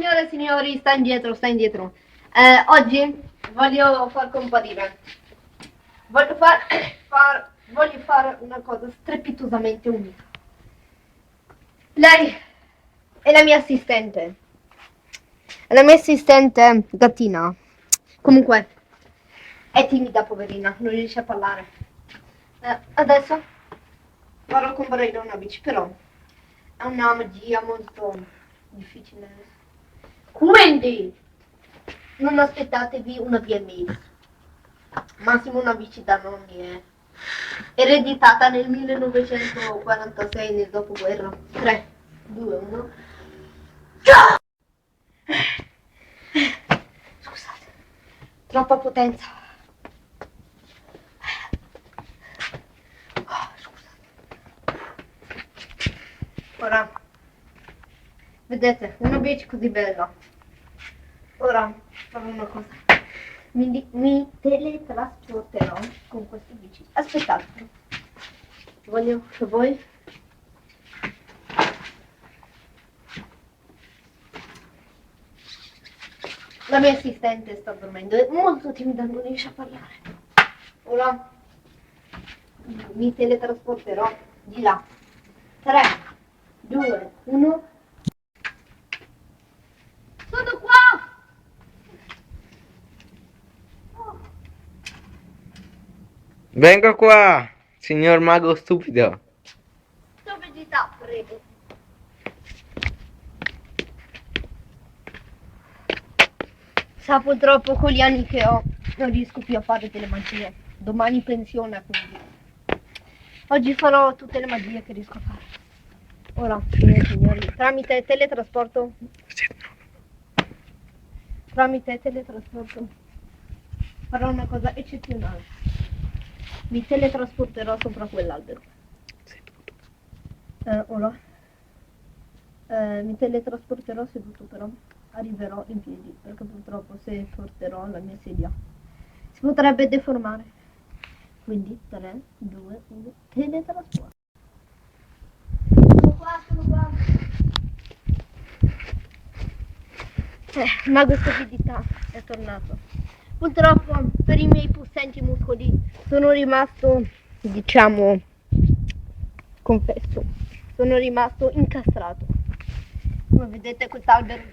signore e signori, sta indietro. Oggi voglio far comparire. Voglio fare una cosa strepitosamente unica. Lei è la mia assistente. È la mia assistente gattina. Comunque, è timida, poverina, non riesce a parlare. Adesso farò comparire una bici, però è una magia molto difficile. Quindi non aspettatevi una BMX, massimo una bici da nonni, ereditata nel 1946 nel dopoguerra. 3, 2, 1. Scusate, troppa potenza. Ora, vedete, una bici così bella. Ora farò una cosa. Mi teletrasporterò con questa bici. Aspettate. Voglio che voi la mia assistente sta dormendo, è molto timida, non riesce a parlare. Ora mi teletrasporterò di là. 3, 2, 1. Sono qua! Venga qua, signor mago stupido. Stupidità, prego. Sa, purtroppo con gli anni che ho non riesco più a fare delle magie. Domani pensiona, quindi oggi farò tutte le magie che riesco a fare. Ora, signori, tramite teletrasporto farò una cosa eccezionale. Mi teletrasporterò sopra quell'albero. Ora mi teletrasporterò seduto, però arriverò in piedi, perché purtroppo se porterò la mia sedia si potrebbe deformare. Quindi 3, 2, 1, teletrasporto. Sono qua. Mago stupidità è tornato. Purtroppo per i miei possenti muscoli sono rimasto, diciamo, confesso, sono rimasto incastrato. Come vedete quest'albero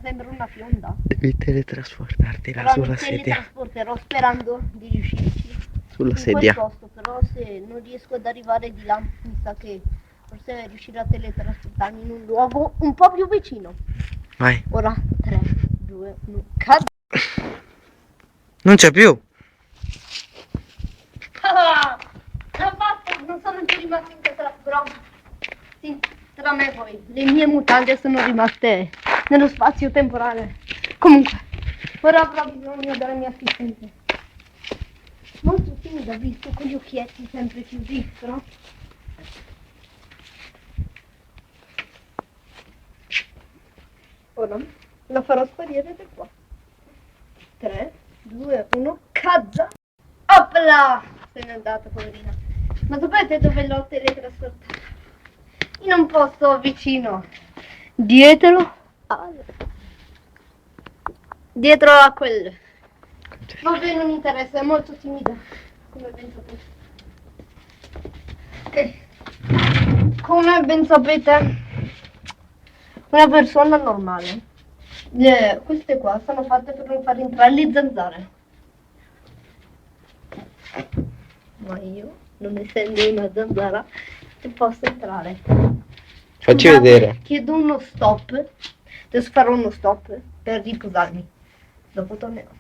sembra una fionda. Devi teletrasportarti là Però sulla mi sedia. teletrasporterò sperando di riuscirci. Sulla in sedia. quel posto, però se non riesco ad arrivare di là, mi sa che forse riuscirò a teletrasportarmi in un luogo un po' più vicino. Vai. Ora 3, 2, 1, cazzo! Non c'è più. Ah, l'ho fatto, non sono più rimasto incastrato, però sì, tra me e voi, le mie mutande sono rimaste nello spazio temporale. Comunque, ora avrò bisogno della mia assistente. Molto timida, visto con gli occhietti sempre chiusi, però. Ora la farò sparire da qua. 3, 2, 1, cazzo! Opla! Se n'è andata, poverina. Ma sapete dove l'ho teletrasportata? In un posto vicino. Dietro a quel. Vabbè, non interessa, è molto timida. Come ben sapete. Come ben sapete, una persona normale. Queste qua sono fatte per non far entrare le zanzare. Ma io, non essendo una zanzara, posso entrare. Facci Scusate, vedere. chiedo uno stop. Adesso farò uno stop per riposarmi. Dopo tornerò.